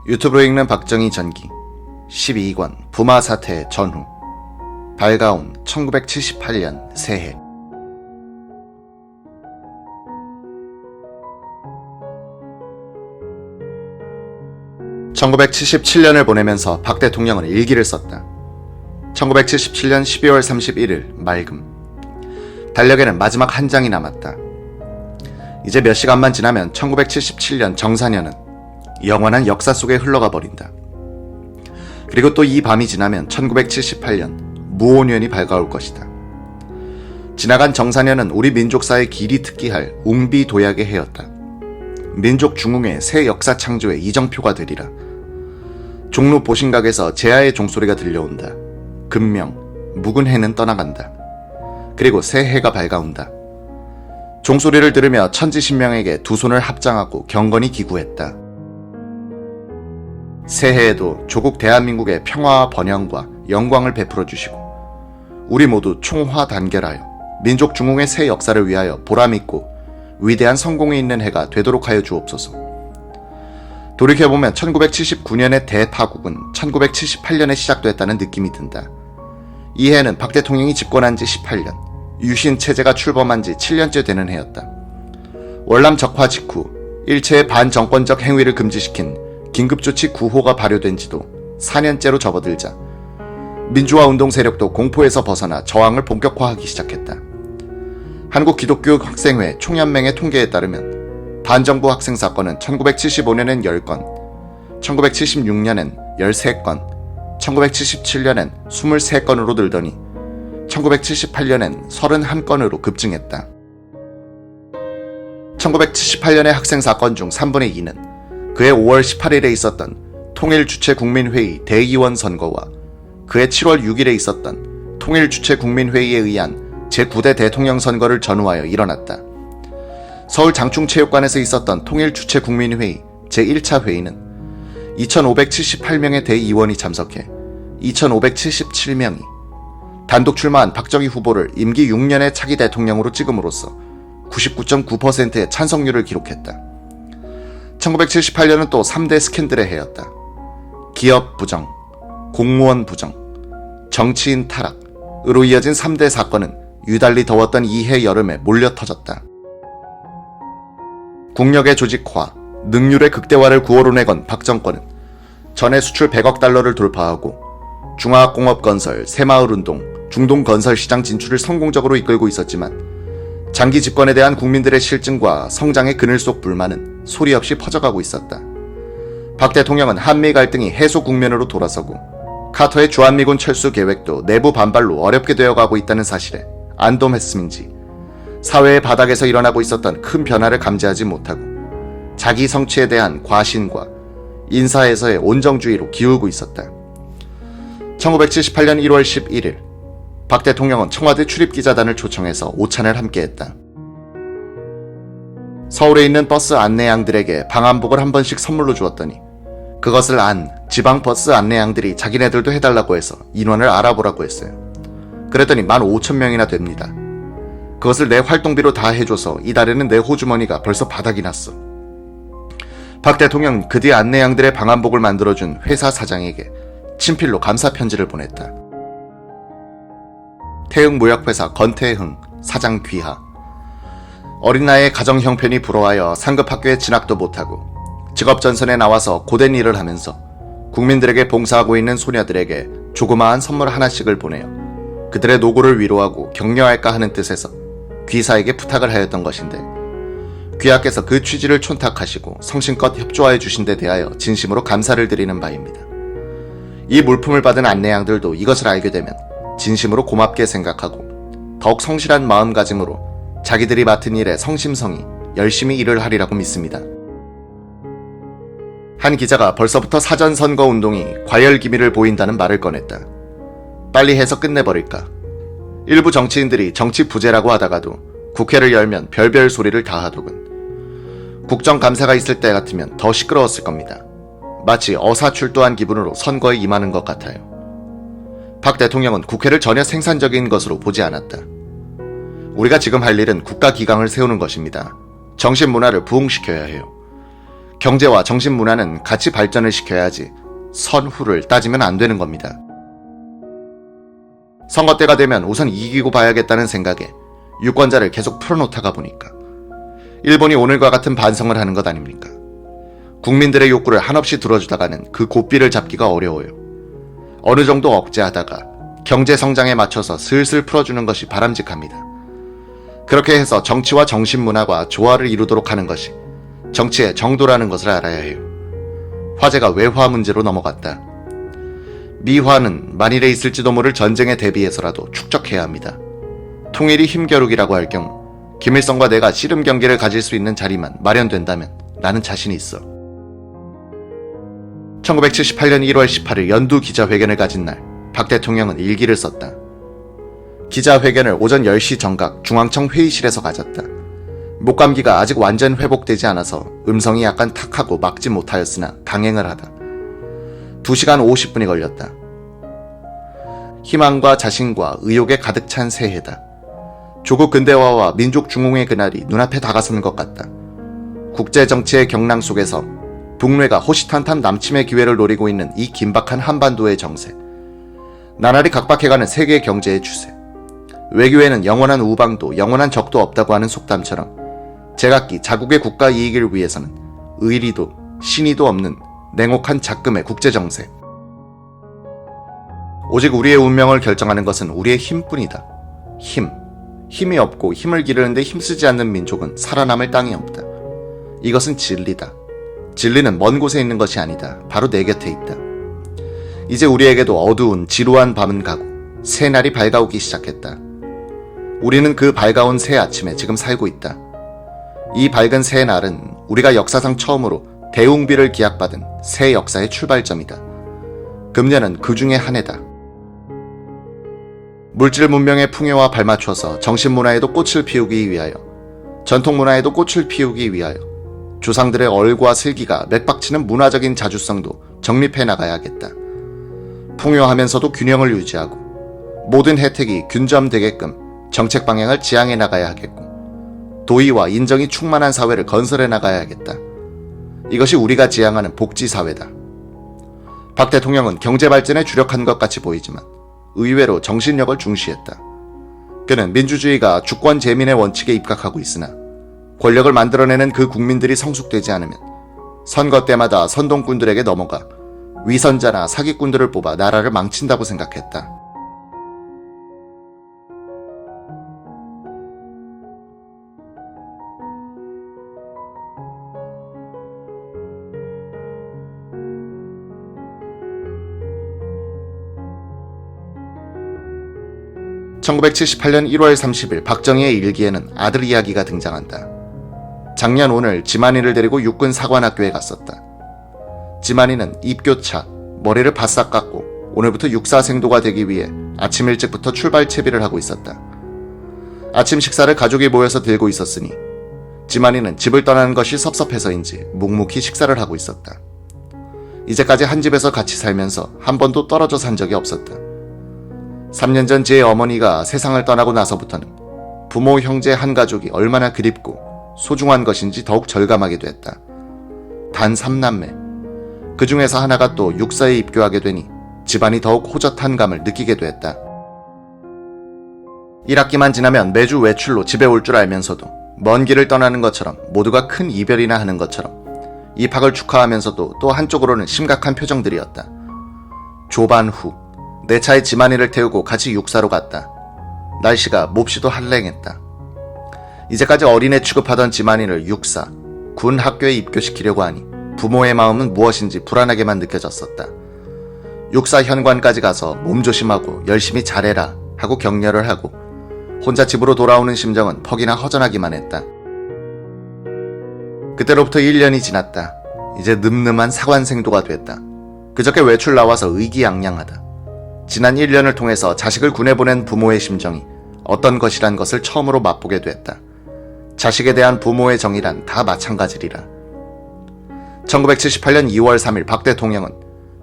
유튜브로 읽는 박정희 전기 12권 부마 사태 전후 발가온 1978년 새해. (1977년을) 보내면서 박 대통령은 일기를 썼다. 1977년 12월 31일 맑음. 달력에는 마지막 한 장이 남았다. 이제 몇 시간만 지나면 1977년 정사년은 영원한 역사 속에 흘러가 버린다. 그리고 또 이 밤이 지나면 1978년 무오년이 밝아올 것이다. 지나간 정사년은 우리 민족사의 길이 특기할 웅비도약의 해였다. 민족 중흥의 새 역사 창조의 이정표가 되리라. 종로 보신각에서 제아의 종소리가 들려온다. 금명, 묵은 해는 떠나간다. 그리고 새 해가 밝아온다. 종소리를 들으며 천지신명에게 두 손을 합장하고 경건히 기구했다. 새해에도 조국 대한민국의 평화와 번영과 영광을 베풀어 주시고 우리 모두 총화단결하여 민족 중흥의 새 역사를 위하여 보람있고 위대한 성공이 있는 해가 되도록 하여 주옵소서. 돌이켜보면 1979년의 대파국은 1978년에 시작됐다는 느낌이 든다. 이 해는 박 대통령이 집권한 지 18년, 유신 체제가 출범한 지 7년째 되는 해였다. 월남 적화 직후 일체의 반정권적 행위를 금지시킨 긴급조치 9호가 발효된 지도 4년째로 접어들자 민주화 운동 세력도 공포에서 벗어나 저항을 본격화하기 시작했다. 한국기독교학생회 총연맹의 통계에 따르면 반정부 학생 사건은 1975년엔 10건, 1976년엔 13건, 1977년엔 23건으로 늘더니 1978년엔 31건으로 급증했다. 1978년의 학생 사건 중 3분의 2는 그해 5월 18일에 있었던 통일주체국민회의 대의원 선거와 그해 7월 6일에 있었던 통일주체국민회의에 의한 제9대 대통령 선거를 전후하여 일어났다. 서울 장충체육관에서 있었던 통일주체국민회의 제1차 회의는 2578명의 대의원이 참석해 2577명이 단독 출마한 박정희 후보를 임기 6년의 차기 대통령으로 찍음으로써 99.9%의 찬성률을 기록했다. 1978년은 또 3대 스캔들의 해였다. 기업 부정, 공무원 부정, 정치인 타락으로 이어진 3대 사건은 유달리 더웠던 이해 여름에 몰려 터졌다. 국력의 조직화, 능률의 극대화를 구호로 내건 박 정권은 전해 수출 100억 달러를 돌파하고 중화학공업건설, 새마을운동, 중동건설시장 진출을 성공적으로 이끌고 있었지만 장기 집권에 대한 국민들의 실증과 성장의 그늘 속 불만은 소리 없이 퍼져가고 있었다. 박 대통령은 한미 갈등이 해소 국면으로 돌아서고 카터의 주한미군 철수 계획도 내부 반발로 어렵게 되어가고 있다는 사실에 안도했음인지 사회의 바닥에서 일어나고 있었던 큰 변화를 감지하지 못하고 자기 성취에 대한 과신과 인사에서의 온정주의로 기울고 있었다. 1978년 1월 11일 박 대통령은 청와대 출입기자단을 초청해서 오찬을 함께했다. 서울에 있는 버스 안내양들에게 방한복을 한 번씩 선물로 주었더니 그것을 안 지방 버스 안내양들이 자기네들도 해달라고 해서 인원을 알아보라고 했어요. 그랬더니 15,000명이나 됩니다. 그것을 내 활동비로 다 해줘서 이달에는 내 호주머니가 벌써 바닥이 났어. 박 대통령은 그 뒤 안내양들의 방한복을 만들어준 회사 사장에게 친필로 감사 편지를 보냈다. 태흥무역회사 건태흥 사장 귀하. 어린 나이에 가정 형편이 불어하여 상급 학교에 진학도 못하고 직업전선에 나와서 고된 일을 하면서 국민들에게 봉사하고 있는 소녀들에게 조그마한 선물 하나씩을 보내어 그들의 노고를 위로하고 격려할까 하는 뜻에서 귀사에게 부탁을 하였던 것인데 귀하께서 그 취지를 촌탁하시고 성심껏 협조하여 주신 데 대하여 진심으로 감사를 드리는 바입니다. 이 물품을 받은 안내양들도 이것을 알게 되면 진심으로 고맙게 생각하고 더욱 성실한 마음가짐으로 자기들이 맡은 일에 성심성의 열심히 일을 하리라고 믿습니다. 한 기자가 벌써부터 사전선거 운동이 과열기미를 보인다는 말을 꺼냈다. 빨리 해서 끝내버릴까? 일부 정치인들이 정치 부재라고 하다가도 국회를 열면 별별 소리를 다 하더군. 국정감사가 있을 때 같으면 더 시끄러웠을 겁니다. 마치 어사출두한 기분으로 선거에 임하는 것 같아요. 박 대통령은 국회를 전혀 생산적인 것으로 보지 않았다. 우리가 지금 할 일은 국가기강을 세우는 것입니다. 정신문화를 부흥시켜야 해요. 경제와 정신문화는 같이 발전을 시켜야지 선후를 따지면 안 되는 겁니다. 선거 때가 되면 우선 이기고 봐야겠다는 생각에 유권자를 계속 풀어놓다가 보니까 일본이 오늘과 같은 반성을 하는 것 아닙니까? 국민들의 욕구를 한없이 들어주다가는 그 고삐를 잡기가 어려워요. 어느 정도 억제하다가 경제 성장에 맞춰서 슬슬 풀어주는 것이 바람직합니다. 그렇게 해서 정치와 정신문화가 조화를 이루도록 하는 것이 정치의 정도라는 것을 알아야 해요. 화제가 외화 문제로 넘어갔다. 미화는 만일에 있을지도 모를 전쟁에 대비해서라도 축적해야 합니다. 통일이 힘겨루기라고 할 경우 김일성과 내가 씨름 경기를 가질 수 있는 자리만 마련된다면 나는 자신이 있어. 1978년 1월 18일 연두 기자회견을 가진 날 박 대통령은 일기를 썼다. 기자회견을 오전 10시 정각 중앙청 회의실에서 가졌다. 목감기가 아직 완전 회복되지 않아서 음성이 약간 탁하고 막지 못하였으나 강행을 하다. 2시간 50분이 걸렸다. 희망과 자신과 의욕에 가득 찬 새해다. 조국 근대화와 민족 중흥의 그날이 눈앞에 다가서는 것 같다. 국제정치의 경랑 속에서 북뢰가 호시탄탄 남침의 기회를 노리고 있는 이 긴박한 한반도의 정세, 나날이 각박해가는 세계 경제의 추세, 외교에는 영원한 우방도 영원한 적도 없다고 하는 속담처럼 제각기 자국의 국가 이익을 위해서는 의리도 신의도 없는 냉혹한 작금의 국제정세. 오직 우리의 운명을 결정하는 것은 우리의 힘뿐이다. 힘이 없고 힘을 기르는데 힘쓰지 않는 민족은 살아남을 땅이 없다. 이것은 진리다. 진리는 먼 곳에 있는 것이 아니다. 바로 내 곁에 있다. 이제 우리에게도 어두운 지루한 밤은 가고 새 날이 밝아오기 시작했다. 우리는 그 밝아온 새 아침에 지금 살고 있다. 이 밝은 새 날은 우리가 역사상 처음으로 대웅비를 기약받은 새 역사의 출발점이다. 금년은 그 중에 한 해다. 물질 문명의 풍요와 발맞춰서 정신문화에도 꽃을 피우기 위하여, 전통문화에도 꽃을 피우기 위하여 조상들의 얼과 슬기가 맥박치는 문화적인 자주성도 정립해 나가야겠다. 풍요하면서도 균형을 유지하고 모든 혜택이 균점되게끔 정책 방향을 지향해 나가야 하겠고, 도의와 인정이 충만한 사회를 건설해 나가야겠다. 이것이 우리가 지향하는 복지사회다. 박 대통령은 경제발전에 주력한 것 같이 보이지만 의외로 정신력을 중시했다. 그는 민주주의가 주권 재민의 원칙에 입각하고 있으나 권력을 만들어내는 그 국민들이 성숙되지 않으면 선거 때마다 선동꾼들에게 넘어가 위선자나 사기꾼들을 뽑아 나라를 망친다고 생각했다. (1978년 1월 30일) 박정희의 일기에는 아들 이야기가 등장한다. 작년 오늘 지만이를 데리고 육군 사관학교에 갔었다. 지만이는 입교차, 머리를 바싹 깎고 오늘부터 육사생도가 되기 위해 아침 일찍부터 출발 채비를 하고 있었다. 아침 식사를 가족이 모여서 들고 있었으니 지만이는 집을 떠나는 것이 섭섭해서인지 묵묵히 식사를 하고 있었다. 이제까지 한 집에서 같이 살면서 한 번도 떨어져 산 적이 없었다. 3년 전 제 어머니가 세상을 떠나고 나서부터는 부모, 형제 한 가족이 얼마나 그립고 소중한 것인지 더욱 절감하게 됐다. 단 3남매. 그 중에서 하나가 또 육사에 입교하게 되니 집안이 더욱 호젓한 감을 느끼게 됐다. 1학기만 지나면 매주 외출로 집에 올 줄 알면서도 먼 길을 떠나는 것처럼 모두가 큰 이별이나 하는 것처럼 입학을 축하하면서도 또 한쪽으로는 심각한 표정들이었다. 조반 후 내 차에 지만이를 태우고 같이 육사로 갔다. 날씨가 몹시도 한랭했다. 이제까지 어린애 취급하던 지만이를 육사, 군 학교에 입교시키려고 하니 부모의 마음은 무엇인지 불안하게만 느껴졌었다. 육사 현관까지 가서 몸조심하고 열심히 잘해라 하고 격려를 하고 혼자 집으로 돌아오는 심정은 퍽이나 허전하기만 했다. 그때로부터 1년이 지났다. 이제 늠름한 사관생도가 됐다. 그저께 외출 나와서 의기양양하다. 지난 1년을 통해서 자식을 군에 보낸 부모의 심정이 어떤 것이란 것을 처음으로 맛보게 됐다. 자식에 대한 부모의 정이란 다 마찬가지리라. 1978년 2월 3일 박 대통령은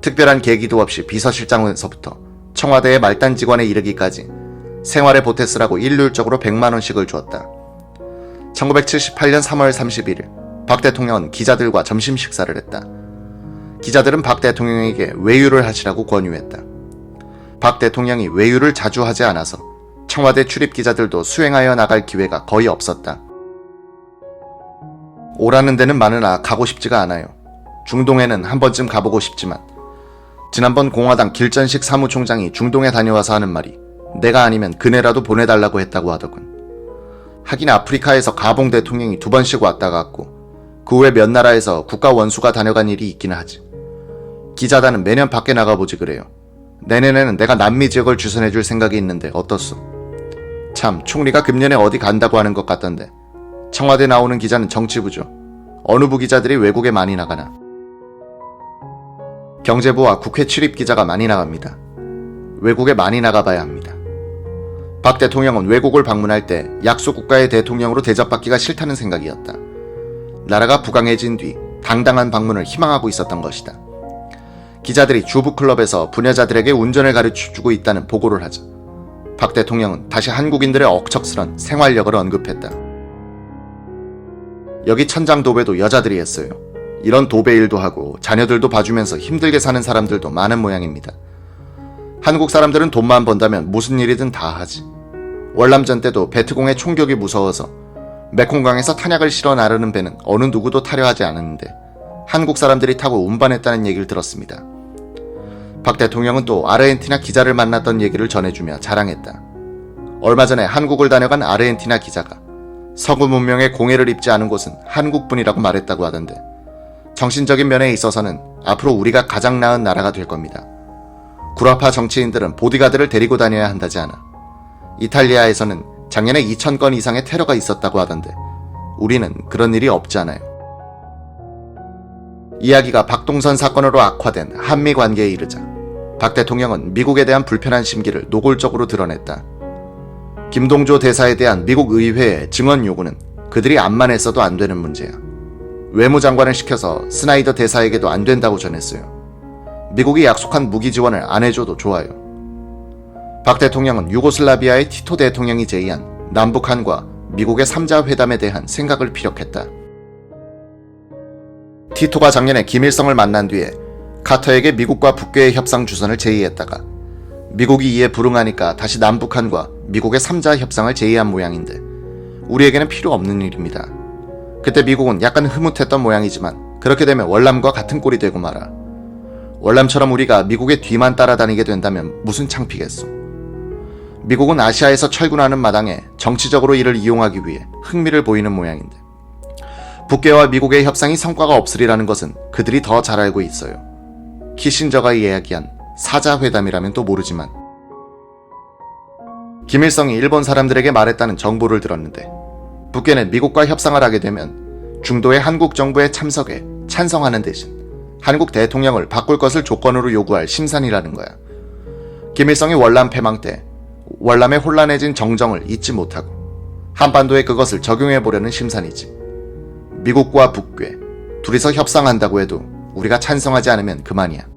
특별한 계기도 없이 비서실장에서부터 청와대의 말단 직원에 이르기까지 생활에 보태쓰라고 일률적으로 100만원씩을 주었다. 1978년 3월 31일 박 대통령은 기자들과 점심 식사를 했다. 기자들은 박 대통령에게 외유를 하시라고 권유했다. 박 대통령이 외유를 자주 하지 않아서 청와대 출입 기자들도 수행하여 나갈 기회가 거의 없었다. 오라는 데는 많으나 가고 싶지가 않아요. 중동에는 한 번쯤 가보고 싶지만 지난번 공화당 길전식 사무총장이 중동에 다녀와서 하는 말이 내가 아니면 그네라도 보내달라고 했다고 하더군. 하긴 아프리카에서 가봉 대통령이 2번씩 왔다 갔고 그 후에 몇 나라에서 국가 원수가 다녀간 일이 있기는 하지. 기자단은 매년 밖에 나가보지 그래요. 내년에는 내가 남미 지역을 주선해줄 생각이 있는데 어떻소? 참, 총리가 금년에 어디 간다고 하는 것 같던데 청와대 나오는 기자는 정치부죠. 어느 부 기자들이 외국에 많이 나가나? 경제부와 국회 출입 기자가 많이 나갑니다. 외국에 많이 나가봐야 합니다. 박 대통령은 외국을 방문할 때 약소 국가의 대통령으로 대접받기가 싫다는 생각이었다. 나라가 부강해진 뒤 당당한 방문을 희망하고 있었던 것이다. 기자들이 주부클럽에서 부녀자들에게 운전을 가르쳐주고 있다는 보고를 하자 박 대통령은 다시 한국인들의 억척스런 생활력을 언급했다. 여기 천장 도배도 여자들이 했어요. 이런 도배 일도 하고 자녀들도 봐주면서 힘들게 사는 사람들도 많은 모양입니다. 한국 사람들은 돈만 번다면 무슨 일이든 다 하지. 월남전 때도 베트공의 총격이 무서워서 메콩강에서 탄약을 실어 나르는 배는 어느 누구도 타려 하지 않았는데 한국 사람들이 타고 운반했다는 얘기를 들었습니다. 박 대통령은 또 아르헨티나 기자를 만났던 얘기를 전해주며 자랑했다. 얼마 전에 한국을 다녀간 아르헨티나 기자가 서구 문명의 공해를 입지 않은 곳은 한국뿐이라고 말했다고 하던데 정신적인 면에 있어서는 앞으로 우리가 가장 나은 나라가 될 겁니다. 구라파 정치인들은 보디가드를 데리고 다녀야 한다지 않아. 이탈리아에서는 작년에 2,000건 이상의 테러가 있었다고 하던데 우리는 그런 일이 없지 않아요. 이야기가 박동선 사건으로 악화된 한미 관계에 이르자 박 대통령은 미국에 대한 불편한 심기를 노골적으로 드러냈다. 김동조 대사에 대한 미국 의회의 증언 요구는 그들이 암만 했어도 안 되는 문제야. 외무장관을 시켜서 스나이더 대사에게도 안 된다고 전했어요. 미국이 약속한 무기 지원을 안 해줘도 좋아요. 박 대통령은 유고슬라비아의 티토 대통령이 제의한 남북한과 미국의 3자 회담에 대한 생각을 피력했다. 티토가 작년에 김일성을 만난 뒤에 카터에게 미국과 북괴의 협상 주선을 제의했다가 미국이 이에 불응하니까 다시 남북한과 미국의 3자 협상을 제의한 모양인데 우리에게는 필요 없는 일입니다. 그때 미국은 약간 흐뭇했던 모양이지만 그렇게 되면 월남과 같은 꼴이 되고 말아. 월남처럼 우리가 미국의 뒤만 따라다니게 된다면 무슨 창피겠소. 미국은 아시아에서 철군하는 마당에 정치적으로 이를 이용하기 위해 흥미를 보이는 모양인데 북괴와 미국의 협상이 성과가 없으리라는 것은 그들이 더 잘 알고 있어요. 키신저가 이야기한 4자 회담이라면 또 모르지만 김일성이 일본 사람들에게 말했다는 정보를 들었는데 북괴는 미국과 협상을 하게 되면 중도의 한국 정부의 참석에 찬성하는 대신 한국 대통령을 바꿀 것을 조건으로 요구할 심산이라는 거야. 김일성이 월남 패망 때 월남에 혼란해진 정정을 잊지 못하고 한반도에 그것을 적용해보려는 심산이지. 미국과 북괴 둘이서 협상한다고 해도 우리가 찬성하지 않으면 그만이야.